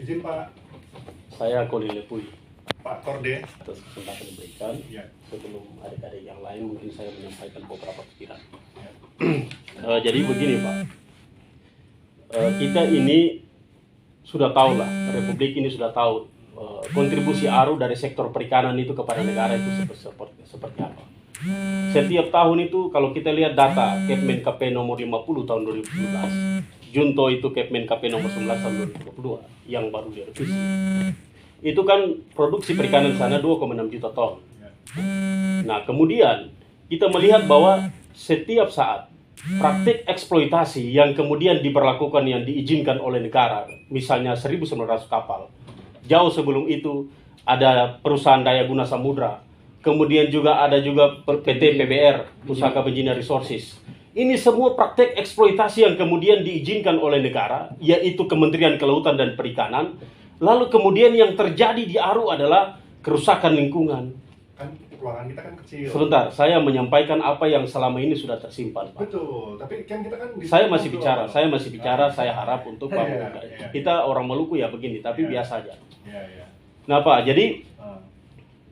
Izin Pak. Saya Koli Lepui. Pak Korde. Atas kesempatan diberikan. Ya. Sebelum adik-adik yang lain mungkin saya menyampaikan beberapa pikiran. Ya. Jadi begini Pak, kita ini sudah tahu lah, Republik ini sudah tahu kontribusi ARU dari sektor perikanan itu kepada negara itu seperti apa. Setiap tahun itu kalau kita lihat data Kepmen KP nomor 50 tahun 2017, Junto itu Kepmen KP nomor 11 tahun 2022 yang baru direvisi. Itu kan produksi perikanan sana 2,6 juta ton. Nah, kemudian kita melihat bahwa setiap saat praktik eksploitasi yang kemudian diberlakukan yang diizinkan oleh negara, misalnya 1.900 kapal. Jauh sebelum itu ada perusahaan daya guna samudra. Kemudian ada juga PT PBR, Pusaka Penjina Resources. Ini semua praktek eksploitasi yang kemudian diizinkan oleh negara, yaitu Kementerian Kelautan dan Perikanan. Lalu kemudian yang terjadi di ARU adalah kerusakan lingkungan. Kan keuangan kita kan kecil. Sebentar, saya menyampaikan apa yang selama ini sudah tersimpan, Pak. Betul, tapi kan kita kan Saya masih bicara, saya harap untuk Pak. Kita orang Maluku ya begini, tapi biasa aja. Nah Pak, jadi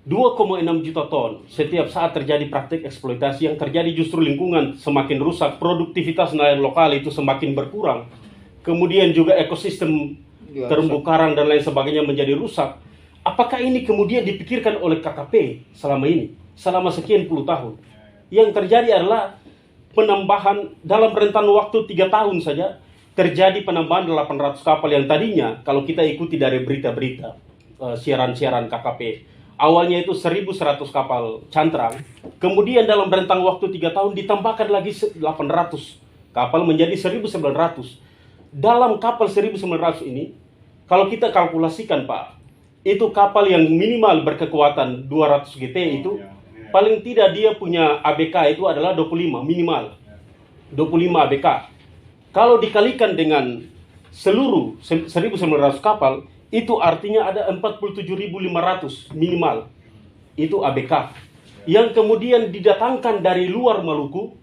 2,6 juta ton setiap saat terjadi praktik eksploitasi, yang terjadi justru lingkungan semakin rusak, produktivitas nelayan lokal itu semakin berkurang, kemudian juga ekosistem terumbu karang dan lain sebagainya menjadi rusak. Apakah ini kemudian dipikirkan oleh KKP selama ini, selama sekian puluh tahun? Yang terjadi adalah penambahan dalam rentan waktu 3 tahun saja, terjadi penambahan 800 kapal yang tadinya kalau kita ikuti dari berita-berita siaran-siaran KKP, awalnya itu 1.100 kapal cantrang, kemudian dalam rentang waktu 3 tahun ditambahkan lagi 800 kapal menjadi 1.900. Dalam kapal 1.900 ini, kalau kita kalkulasikan Pak, itu kapal yang minimal berkekuatan 200 GT itu, paling tidak dia punya ABK itu adalah 25 minimal, 25 ABK. Kalau dikalikan dengan seluruh 1.900 kapal, itu artinya ada 47.500 minimal, itu ABK. Yang kemudian didatangkan dari luar Maluku,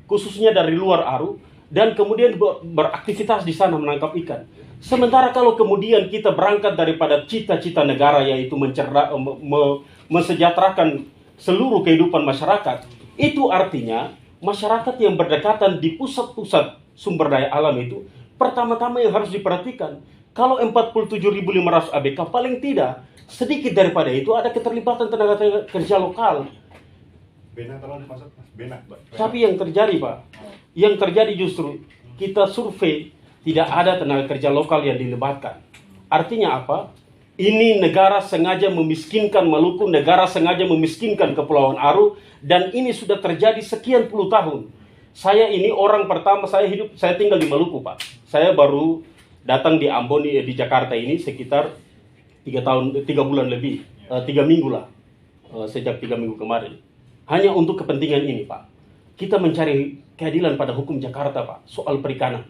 khususnya dari luar ARU, dan kemudian beraktivitas di sana menangkap ikan. Sementara kalau kemudian kita berangkat daripada cita-cita negara, yaitu mensejahterakan seluruh kehidupan masyarakat, itu artinya masyarakat yang berdekatan di pusat-pusat sumber daya alam itu, pertama-tama yang harus diperhatikan, kalau 47.500 ABK, paling tidak sedikit daripada itu ada keterlibatan tenaga kerja lokal. Tapi yang terjadi Pak, yang terjadi justru kita survei tidak ada tenaga kerja lokal yang dilibatkan. Artinya apa? Ini negara sengaja memiskinkan Maluku, negara sengaja memiskinkan Kepulauan ARU, dan ini sudah terjadi sekian puluh tahun. Saya ini orang pertama, saya tinggal di Maluku Pak. Saya baru datang di Ambon di Jakarta ini sekitar 3 bulan lebih, 3 minggu lah, sejak 3 minggu kemarin. Hanya untuk kepentingan ini Pak. Kita mencari keadilan pada hukum Jakarta Pak, soal perikanan.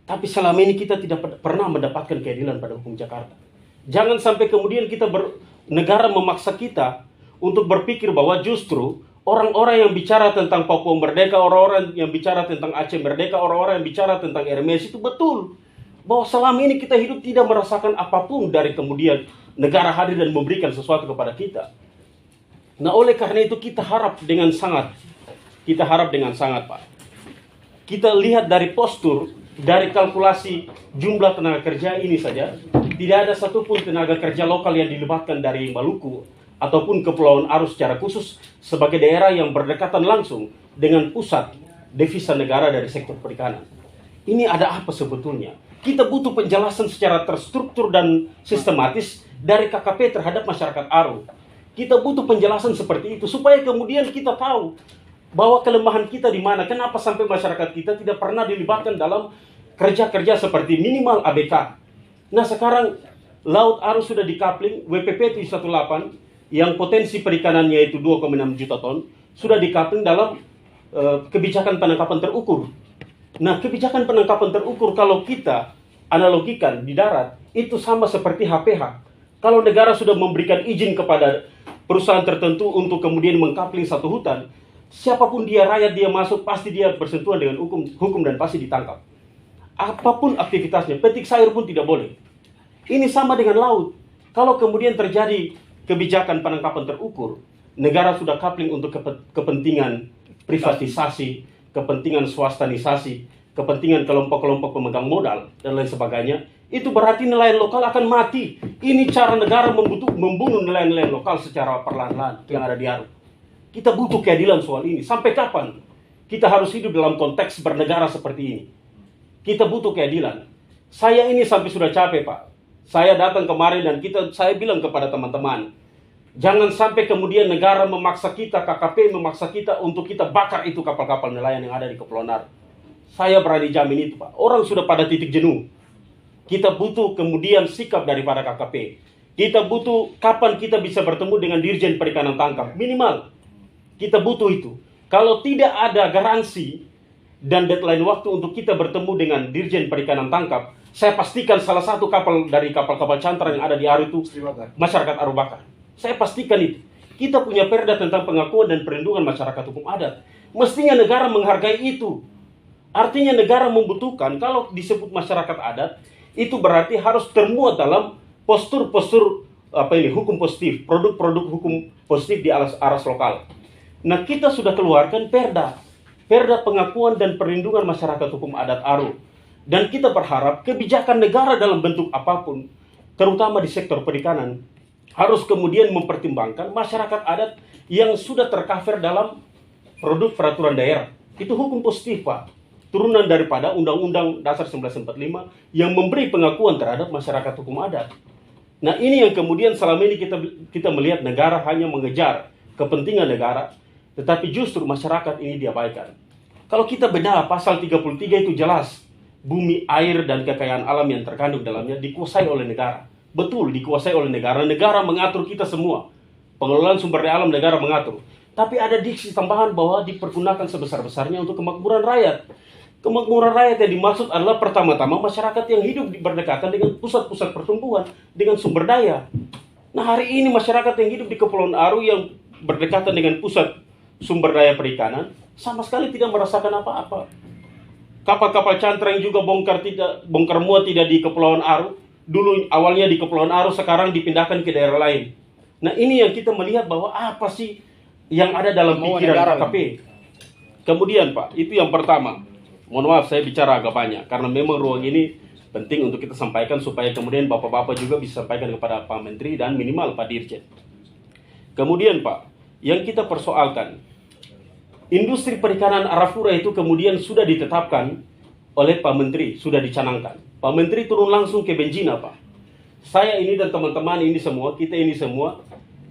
Tapi selama ini kita tidak pernah mendapatkan keadilan pada hukum Jakarta. Jangan sampai kemudian negara memaksa kita untuk berpikir bahwa justru orang-orang yang bicara tentang Papua Merdeka, orang-orang yang bicara tentang Aceh Merdeka, orang-orang yang bicara tentang RMS itu betul. Bahwa selama ini kita hidup tidak merasakan apapun dari kemudian negara hadir dan memberikan sesuatu kepada kita. Nah, oleh karena itu kita harap dengan sangat Pak. Kita lihat dari postur, dari kalkulasi jumlah tenaga kerja ini saja, tidak ada satupun tenaga kerja lokal yang dilibatkan dari Maluku ataupun Kepulauan ARU secara khusus sebagai daerah yang berdekatan langsung dengan pusat devisa negara dari sektor perikanan. Ini ada apa sebetulnya? Kita butuh penjelasan secara terstruktur dan sistematis dari KKP terhadap masyarakat ARU. Kita butuh penjelasan seperti itu supaya kemudian kita tahu bahwa kelemahan kita di mana. Kenapa sampai masyarakat kita tidak pernah dilibatkan dalam kerja-kerja seperti minimal ABK. Nah sekarang Laut ARU sudah dikapling, WPP 18 yang potensi perikanannya itu 2,6 juta ton sudah dikapling dalam kebijakan penangkapan terukur. Nah kebijakan penangkapan terukur kalau kita analogikan di darat itu sama seperti HPH. Kalau negara sudah memberikan izin kepada perusahaan tertentu untuk kemudian mengkapling satu hutan, siapapun dia, rakyat dia masuk, pasti dia bersentuhan dengan hukum dan pasti ditangkap. Apapun aktivitasnya, petik sayur pun tidak boleh. Ini sama dengan laut. Kalau kemudian terjadi kebijakan penangkapan terukur, negara sudah coupling untuk kepentingan privatisasi, kepentingan swastanisasi, kepentingan kelompok-kelompok pemegang modal, dan lain sebagainya, itu berarti nelayan lokal akan mati. Ini cara negara membunuh nelayan-nelayan lokal secara perlahan-lahan yang ada di Aru. Kita butuh keadilan soal ini. Sampai kapan kita harus hidup dalam konteks bernegara seperti ini? Kita butuh keadilan. Saya ini sampai sudah capek, Pak. Saya datang kemarin dan saya bilang kepada teman-teman, jangan sampai kemudian negara memaksa kita, KKP memaksa kita untuk kita bakar itu kapal-kapal nelayan yang ada di Kepulauan Aru. Saya berani jamin itu, Pak. Orang sudah pada titik jenuh. Kita butuh kemudian sikap daripada KKP. Kita butuh kapan kita bisa bertemu dengan Dirjen Perikanan Tangkap. Minimal. Kita butuh itu. Kalau tidak ada garansi dan deadline waktu untuk kita bertemu dengan Dirjen Perikanan Tangkap, saya pastikan salah satu kapal dari kapal-kapal cantrang yang ada di Aru itu masyarakat Aru bakar. Saya pastikan itu. Kita punya perda tentang pengakuan dan perlindungan masyarakat hukum adat. Mestinya negara menghargai itu. Artinya negara membutuhkan, kalau disebut masyarakat adat, itu berarti harus termuat dalam postur-postur hukum positif, produk-produk hukum positif di aras lokal. Nah, kita sudah keluarkan perda pengakuan dan perlindungan masyarakat hukum adat Aru. Dan kita berharap kebijakan negara dalam bentuk apapun, terutama di sektor perikanan, harus kemudian mempertimbangkan masyarakat adat yang sudah tercover dalam produk peraturan daerah. Itu hukum positif, Pak. Turunan daripada Undang-Undang Dasar 1945 yang memberi pengakuan terhadap masyarakat hukum adat. Nah, ini yang kemudian selama ini kita melihat negara hanya mengejar kepentingan negara, tetapi justru masyarakat ini diabaikan. Kalau kita bedah pasal 33 itu jelas, bumi, air, dan kekayaan alam yang terkandung dalamnya dikuasai oleh negara. Betul, dikuasai oleh negara. Negara mengatur kita semua. Pengelolaan sumber daya alam negara mengatur. Tapi ada diksi tambahan bahwa dipergunakan sebesar-besarnya untuk kemakmuran rakyat. Kemakmuran rakyat yang dimaksud adalah pertama-tama masyarakat yang hidup berdekatan dengan pusat-pusat pertumbuhan, dengan sumber daya. Nah, hari ini masyarakat yang hidup di Kepulauan Aru yang berdekatan dengan pusat sumber daya perikanan sama sekali tidak merasakan apa-apa. Kapal-kapal cantrang juga bongkar muat tidak di Kepulauan Aru. Dulu awalnya di Kepulauan Aru, sekarang dipindahkan ke daerah lain. Nah, ini yang kita melihat bahwa apa sih yang ada dalam pikiran KKP. Kemudian, Pak, itu yang pertama. Mohon maaf, saya bicara agak banyak karena memang ruang ini penting untuk kita sampaikan supaya kemudian Bapak-Bapak juga bisa sampaikan kepada Pak Menteri dan minimal Pak Dirjen. Kemudian, Pak, yang kita persoalkan, industri perikanan Arafura itu kemudian sudah ditetapkan oleh Pak Menteri, sudah dicanangkan. Pak Menteri turun langsung ke Benjina, Pak. Saya ini dan teman-teman ini semua, kita ini semua,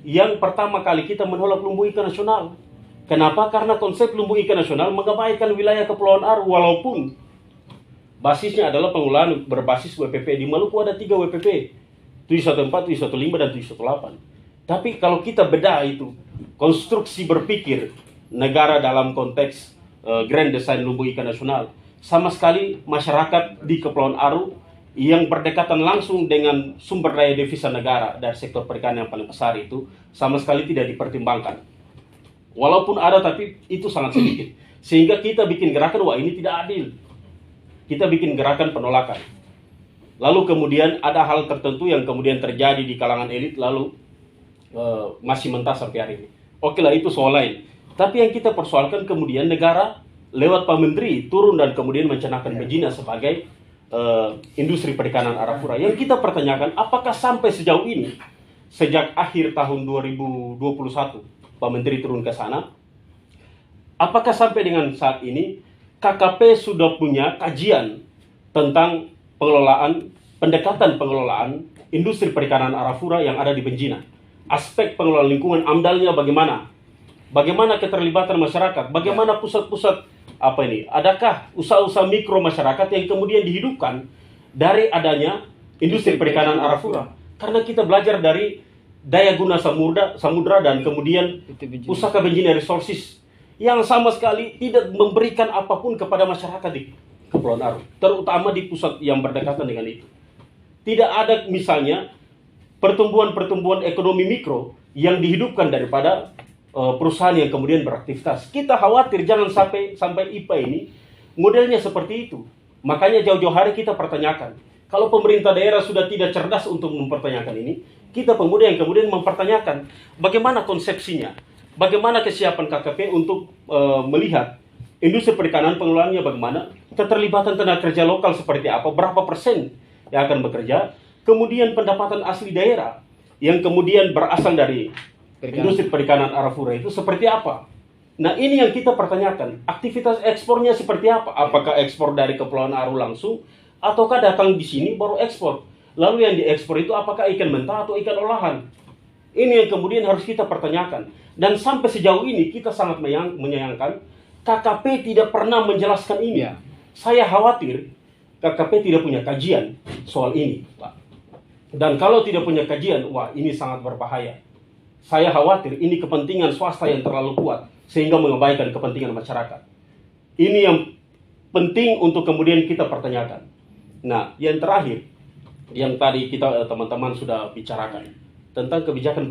yang pertama kali kita menolak Lumbung Ikan Nasional. Kenapa? Karena konsep Lumbung Ikan Nasional mengabaikan wilayah Kepulauan Aru, walaupun basisnya adalah pengelolaan berbasis WPP. Di Maluku ada 3 WPP, 714, 715, dan 718. Tapi kalau kita bedah itu, konstruksi berpikir negara dalam konteks Grand Design Lumbung Ikan Nasional, sama sekali masyarakat di Kepulauan Aru yang berdekatan langsung dengan sumber daya devisa negara dari sektor perikanan yang paling besar itu sama sekali tidak dipertimbangkan. Walaupun ada, tapi itu sangat sedikit. Sehingga kita bikin gerakan, wah ini tidak adil. Kita bikin gerakan penolakan. Lalu kemudian ada hal tertentu yang kemudian terjadi di kalangan elit, lalu masih mentah sampai hari ini. Oke lah, itu soal lain. Tapi yang kita persoalkan kemudian negara lewat Pak Menteri turun dan kemudian mencanangkan Benjina sebagai industri perikanan Arafura. Yang kita pertanyakan, apakah sampai sejauh ini, sejak akhir tahun 2021, Pak Menteri turun ke sana, apakah sampai dengan saat ini KKP sudah punya kajian tentang pendekatan pengelolaan industri perikanan Arafura yang ada di Benjina? Aspek pengelolaan lingkungan, AMDAL-nya bagaimana? Bagaimana keterlibatan masyarakat? Bagaimana pusat-pusat adakah usaha-usaha mikro masyarakat yang kemudian dihidupkan dari adanya industri perikanan Arafura? Karena kita belajar dari daya guna samudra dan kemudian Pusaka Benjina Resources yang sama sekali tidak memberikan apapun kepada masyarakat di Kepulauan Aru, terutama di pusat yang berdekatan dengan itu. Tidak ada misalnya pertumbuhan ekonomi mikro yang dihidupkan daripada perusahaan yang kemudian beraktivitas. Kita khawatir jangan sampai IPA ini modelnya seperti itu. Makanya jauh-jauh hari kita pertanyakan, Kalau pemerintah daerah sudah tidak cerdas untuk mempertanyakan ini, kita pemuda yang kemudian mempertanyakan bagaimana konsepsinya, bagaimana kesiapan KKP untuk melihat industri perikanan pengelolaannya bagaimana, keterlibatan tenaga kerja lokal seperti apa, berapa persen yang akan bekerja, kemudian pendapatan asli daerah yang kemudian berasal dari industri perikanan Arafura itu seperti apa. Nah ini yang kita pertanyakan, aktivitas ekspornya seperti apa, apakah ekspor dari Kepulauan Aru langsung, ataukah datang di sini baru ekspor. Lalu yang diekspor itu apakah ikan mentah atau ikan olahan. Ini yang kemudian harus kita pertanyakan. Dan sampai sejauh ini kita sangat menyayangkan KKP tidak pernah menjelaskan ini. Saya khawatir KKP tidak punya kajian soal ini, Pak. Dan kalau tidak punya kajian, wah ini sangat berbahaya. Saya khawatir ini kepentingan swasta yang terlalu kuat sehingga mengabaikan kepentingan masyarakat. Ini yang penting untuk kemudian kita pertanyakan. Nah, yang terakhir, yang tadi kita teman-teman sudah bicarakan tentang kebijakan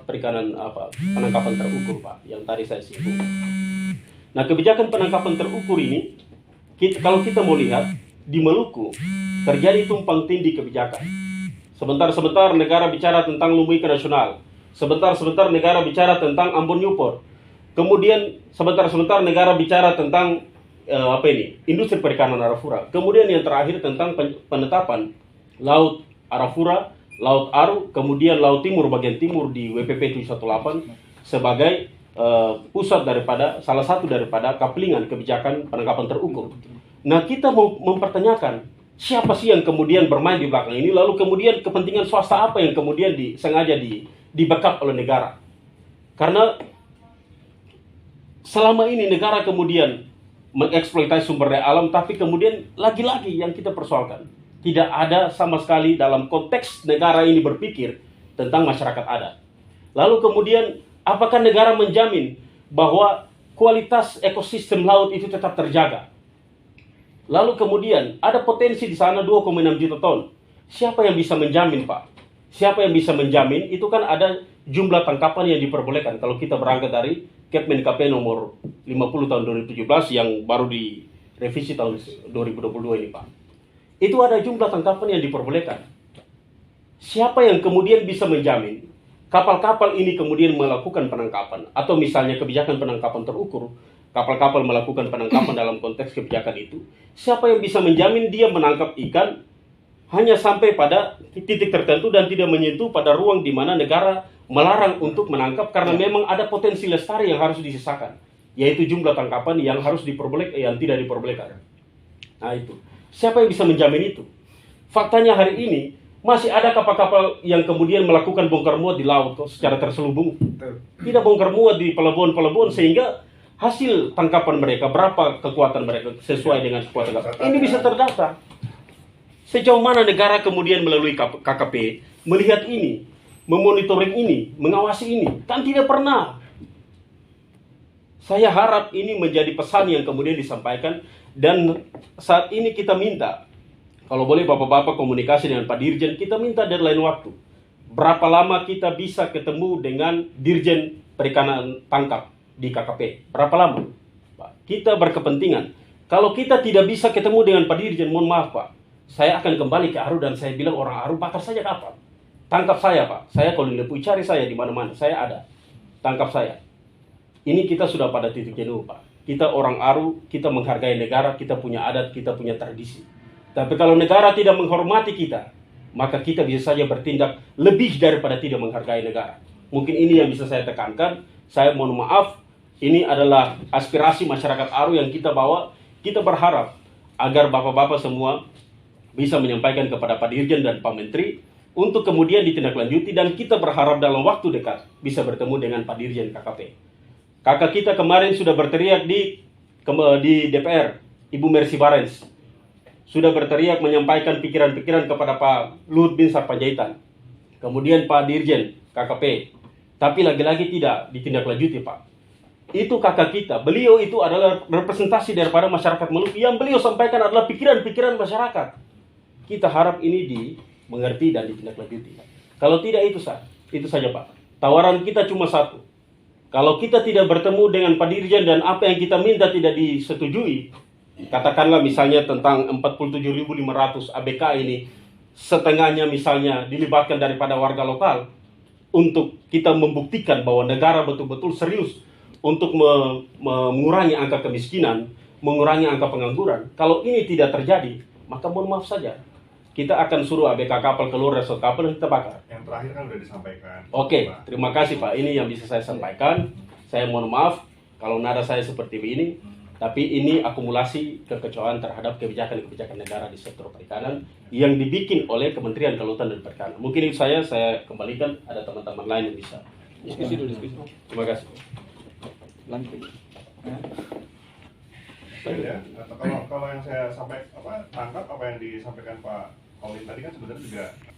perikanan penangkapan terukur, Pak, yang tadi saya singgung. Nah, kebijakan penangkapan terukur ini, kalau kita mau lihat di Maluku terjadi tumpang tindih kebijakan. Sebentar-sebentar negara bicara tentang lumba ikan nasional, sebentar-sebentar negara bicara tentang Ambon Newport, kemudian sebentar-sebentar negara bicara tentang industri perikanan Arafura. Kemudian yang terakhir tentang penetapan Laut Arafura, Laut Aru, kemudian Laut Timur bagian timur di WPP 718 sebagai pusat daripada salah satu daripada kaplingan kebijakan penangkapan terukur. Nah kita mau mempertanyakan siapa sih yang kemudian bermain di belakang ini, lalu kemudian kepentingan swasta apa yang kemudian sengaja di-backup oleh negara. Karena selama ini negara kemudian mengeksploitasi sumber daya alam, tapi kemudian lagi-lagi yang kita persoalkan, tidak ada sama sekali dalam konteks negara ini berpikir tentang masyarakat adat. Lalu kemudian, apakah negara menjamin bahwa kualitas ekosistem laut itu tetap terjaga? Lalu kemudian, ada potensi di sana 2,6 juta ton. Siapa yang bisa menjamin, Pak? Siapa yang bisa menjamin? Itu kan ada jumlah tangkapan yang diperbolehkan. Kalau kita berangkat dari Kepmen KP nomor 50 tahun 2017 yang baru direvisi tahun 2022 ini, Pak. Itu ada jumlah tangkapan yang diperbolehkan. Siapa yang kemudian bisa menjamin kapal-kapal ini kemudian melakukan penangkapan, atau misalnya kebijakan penangkapan terukur, kapal-kapal melakukan penangkapan dalam konteks kebijakan itu, siapa yang bisa menjamin dia menangkap ikan hanya sampai pada titik tertentu dan tidak menyentuh pada ruang di mana negara melarang untuk menangkap karena memang ada potensi lestari yang harus disisakan, yaitu jumlah tangkapan yang harus diperbolehkan, yang tidak diperbolehkan. Nah itu, siapa yang bisa menjamin itu? Faktanya hari ini masih ada kapal-kapal yang kemudian melakukan bongkar muat di laut secara terselubung, tidak bongkar muat di pelabuhan-pelabuhan sehingga hasil tangkapan mereka, berapa kekuatan mereka sesuai dengan kekuatan kapal. Ini bisa terdata. Sejauh mana negara kemudian melalui KKP melihat ini, memonitoring ini, mengawasi ini? Kan tidak pernah. Saya harap ini menjadi pesan yang kemudian disampaikan, dan saat ini kita minta, kalau boleh Bapak-Bapak komunikasi dengan Pak Dirjen, kita minta deadline waktu. Berapa lama kita bisa ketemu dengan Dirjen Perikanan Tangkap di KKP? Berapa lama? Pak, kita berkepentingan. Kalau kita tidak bisa ketemu dengan Pak Dirjen, mohon maaf Pak, saya akan kembali ke Aru dan saya bilang orang Aru bakar saja kapal. Tangkap saya Pak, saya kalau Lepui cari saya di mana-mana, saya ada. Tangkap saya. Ini kita sudah pada titik jenuh Pak. Kita orang Aru, kita menghargai negara, kita punya adat, kita punya tradisi. Tapi kalau negara tidak menghormati kita, maka kita bisa saja bertindak lebih daripada tidak menghargai negara. Mungkin ini yang bisa saya tekankan. Saya mohon maaf, ini adalah aspirasi masyarakat Aru yang kita bawa. Kita berharap agar Bapak-Bapak semua bisa menyampaikan kepada Pak Dirjen dan Pak Menteri untuk kemudian ditindaklanjuti, dan kita berharap dalam waktu dekat bisa bertemu dengan Pak Dirjen KKP. Kakak kita kemarin sudah berteriak di DPR, Ibu Mercy Barens, sudah berteriak menyampaikan pikiran-pikiran kepada Pak Luhut bin Sarpanjaitan, kemudian Pak Dirjen KKP, tapi lagi-lagi tidak ditindaklanjuti Pak. Itu kakak kita, beliau itu adalah representasi daripada masyarakat Maluku, yang beliau sampaikan adalah pikiran-pikiran masyarakat. Kita harap ini dimengerti dan ditindaklanjuti. Kalau tidak itu saja Pak. Tawaran kita cuma satu. Kalau kita tidak bertemu dengan Pak Dirjen dan apa yang kita minta tidak disetujui, katakanlah misalnya tentang 47.500 ABK ini, setengahnya misalnya dilibatkan daripada warga lokal, untuk kita membuktikan bahwa negara betul-betul serius untuk mengurangi angka kemiskinan, mengurangi angka pengangguran. Kalau ini tidak terjadi, maka mohon maaf saja, kita akan suruh ABK kapal keluar dari kapal dan kita bakar. Yang terakhir kan udah disampaikan. Oke, Pak. terima kasih Pak. Ini yang bisa saya sampaikan. Saya mohon maaf kalau nada saya seperti ini, tapi ini akumulasi kekecewaan terhadap kebijakan-kebijakan negara di sektor perikanan yang dibikin oleh Kementerian Kelautan dan Perikanan. Mungkin itu saya kembalikan, ada teman-teman lain yang bisa. Diskusi dulu, diskusi. Terima kasih. Lanjut. Ya, atau kalau yang saya tangkap apa yang disampaikan Pak Paulin tadi kan sebenarnya juga